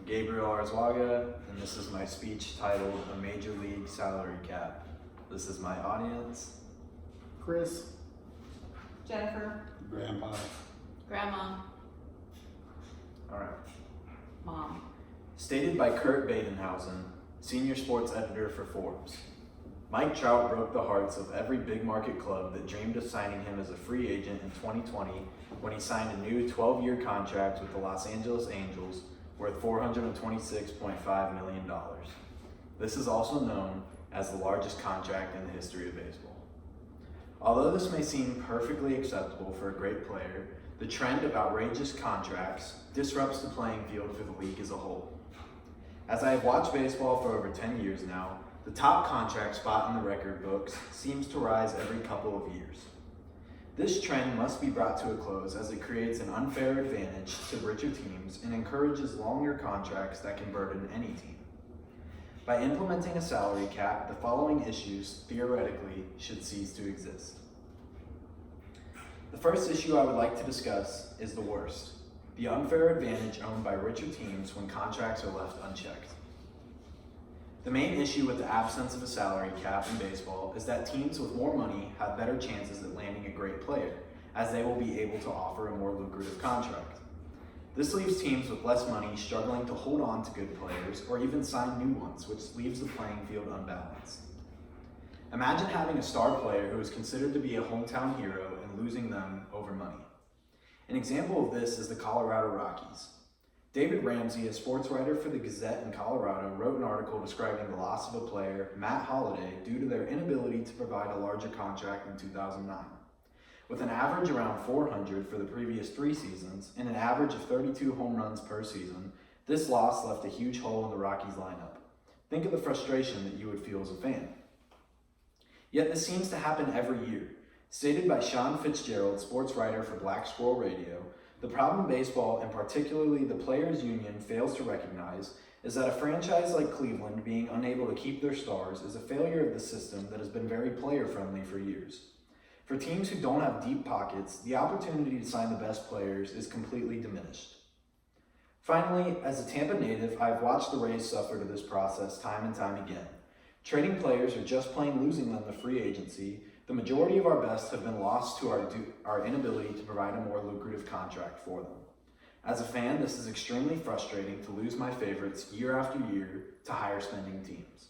Gabriel Arzwaga, and this is my speech titled A Major League Salary Cap. This is my audience. Chris. Jennifer. Grandpa. Grandma. All right. Mom. Stated by Kurt Badenhausen, senior sports editor for Forbes. Mike Trout broke the hearts of every big market club that dreamed of signing him as a free agent in 2020 when he signed a new 12-year contract with the Los Angeles Angels worth $426.5 million. This is also known as the largest contract in the history of baseball. Although this may seem perfectly acceptable for a great player, the trend of outrageous contracts disrupts the playing field for the league as a whole. As I have watched baseball for over 10 years now, the top contract spot in the record books seems to rise every couple of years. This trend must be brought to a close as it creates an unfair advantage to richer teams and encourages longer contracts that can burden any team. By implementing a salary cap, the following issues theoretically should cease to exist. The first issue I would like to discuss is the worst, the unfair advantage owned by richer teams when contracts are left unchecked. The main issue with the absence of a salary cap in baseball is that teams with more money have better chances at landing a great player, as they will be able to offer a more lucrative contract. This leaves teams with less money struggling to hold on to good players or even sign new ones, which leaves the playing field unbalanced. Imagine having a star player who is considered to be a hometown hero and losing them over money. An example of this is the Colorado Rockies. David Ramsey, a sports writer for the Gazette in Colorado, wrote an article describing the loss of a player, Matt Holliday, due to their inability to provide a larger contract in 2009. With an average around 400 for the previous 3 seasons and an average of 32 home runs per season, this loss left a huge hole in the Rockies lineup. Think of the frustration that you would feel as a fan. Yet this seems to happen every year. Stated by Sean Fitzgerald, sports writer for Black Squirrel Radio, the problem baseball, and particularly the Players Union, fails to recognize is that a franchise like Cleveland being unable to keep their stars is a failure of the system that has been very player-friendly for years. For teams who don't have deep pockets, the opportunity to sign the best players is completely diminished. Finally, as a Tampa native, I've watched the Rays suffer to this process time and time again. Trading players or just plain losing them to free agency, the majority of our best have been lost to our inability to provide a more lucrative contract for them. As a fan, this is extremely frustrating to lose my favorites year after year to higher spending teams.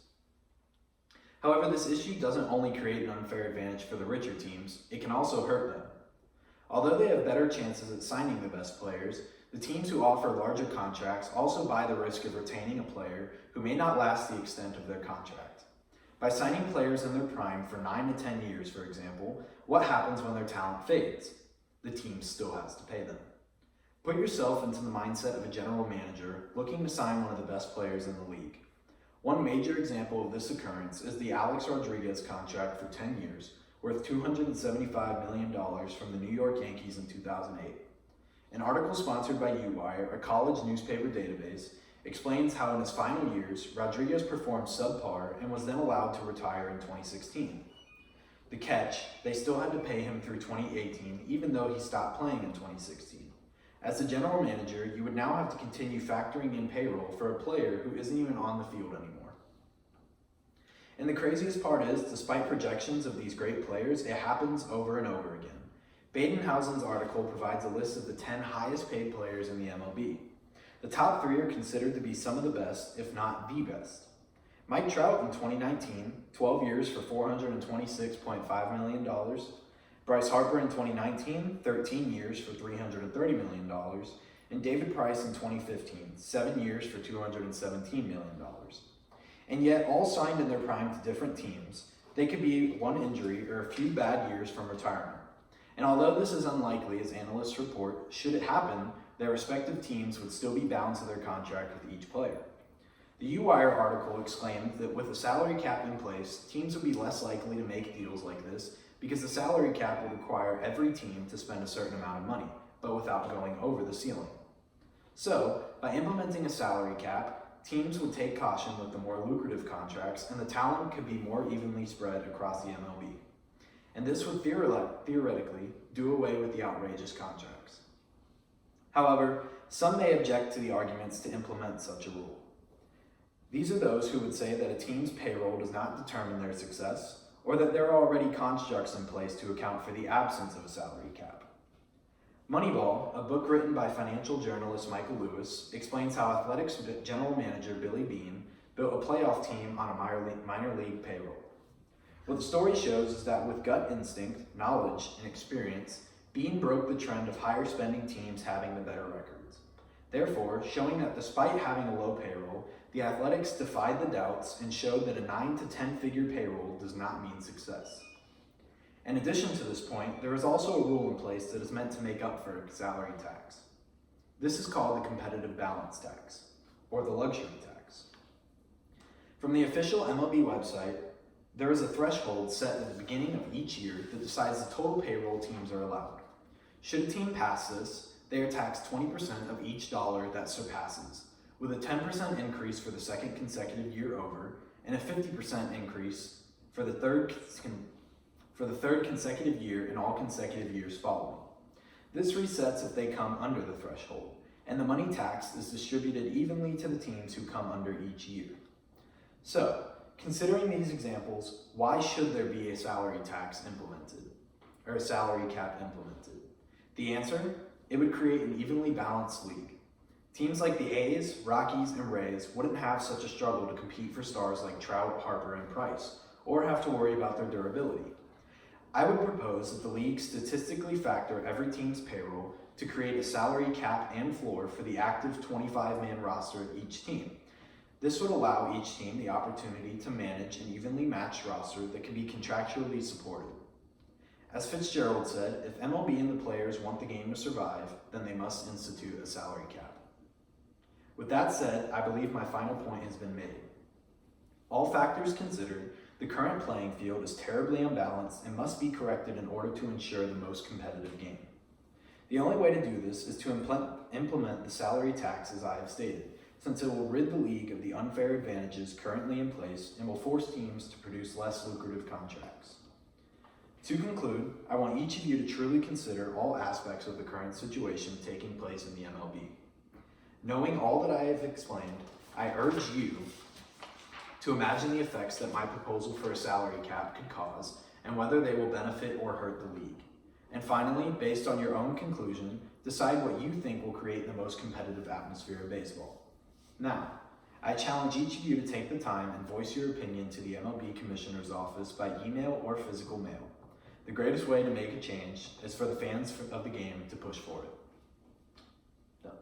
However, this issue doesn't only create an unfair advantage for the richer teams, it can also hurt them. Although they have better chances at signing the best players, the teams who offer larger contracts also buy the risk of retaining a player who may not last the extent of their contract. By signing players in their prime for 9 to 10 years, for example, what happens when their talent fades? The team still has to pay them. Put yourself into the mindset of a general manager looking to sign one of the best players in the league. One major example of this occurrence is the Alex Rodriguez contract for 10 years, worth $275 million from the New York Yankees in 2008. An article sponsored by U-Wire, a college newspaper database, explains how in his final years, Rodriguez performed subpar and was then allowed to retire in 2016. The catch, they still had to pay him through 2018 even though he stopped playing in 2016. As the general manager, you would now have to continue factoring in payroll for a player who isn't even on the field anymore. And the craziest part is, despite projections of these great players, it happens over and over again. Badenhausen's article provides a list of the 10 highest paid players in the MLB. The top 3 are considered to be some of the best, if not the best. Mike Trout in 2019, 12 years for $426.5 million. Bryce Harper in 2019, 13 years for $330 million. And David Price in 2015, 7 years for $217 million. And yet, all signed in their prime to different teams, they could be one injury or a few bad years from retirement. And although this is unlikely, as analysts report, should it happen, their respective teams would still be bound to their contract with each player. The U-Wire article exclaimed that with a salary cap in place, teams would be less likely to make deals like this because the salary cap would require every team to spend a certain amount of money, but without going over the ceiling. So, by implementing a salary cap, teams would take caution with the more lucrative contracts and the talent could be more evenly spread across the MLB. And this would theoretically do away with the outrageous contracts. However, Some may object to the arguments to implement such a rule. These are those who would say that a team's payroll does not determine their success, or that there are already constructs in place to account for the absence of a salary cap. Moneyball, a book written by financial journalist Michael Lewis, explains how athletics general manager Billy Beane built a playoff team on a minor league payroll. What the story shows is that with gut instinct, knowledge, and experience, Beane broke the trend of higher spending teams having the better records. Therefore, showing that despite having a low payroll, the Athletics defied the doubts and showed that a 9 to 10 figure payroll does not mean success. In addition to this point, there is also a rule in place that is meant to make up for salary tax. This is called the competitive balance tax, or the luxury tax. From the official MLB website, there is a threshold set at the beginning of each year that decides the total payroll teams are allowed. Should a team pass this, they are taxed 20% of each dollar that surpasses, with a 10% increase for the second consecutive year over, and a 50% increase for the third consecutive year and all consecutive years following. This resets if they come under the threshold, and the money tax is distributed evenly to the teams who come under each year. So, considering these examples, why should there be a salary tax implemented, or a salary cap implemented? The answer? It would create an evenly balanced league. Teams like the A's, Rockies, and Rays wouldn't have such a struggle to compete for stars like Trout, Harper, and Price, or have to worry about their durability. I would propose that the league statistically factor every team's payroll to create a salary cap and floor for the active 25-man roster of each team. This would allow each team the opportunity to manage an evenly matched roster that can be contractually supported. As Fitzgerald said, if MLB and the players want the game to survive, then they must institute a salary cap. With that said, I believe my final point has been made. All factors considered, the current playing field is terribly unbalanced and must be corrected in order to ensure the most competitive game. The only way to do this is to implement the salary tax as I have stated, since it will rid the league of the unfair advantages currently in place and will force teams to produce less lucrative contracts. To conclude, I want each of you to truly consider all aspects of the current situation taking place in the MLB. Knowing all that I have explained, I urge you to imagine the effects that my proposal for a salary cap could cause and whether they will benefit or hurt the league. And finally, based on your own conclusion, decide what you think will create the most competitive atmosphere of baseball. Now, I challenge each of you to take the time and voice your opinion to the MLB Commissioner's office by email or physical mail. The greatest way to make a change is for the fans of the game to push for it. Done.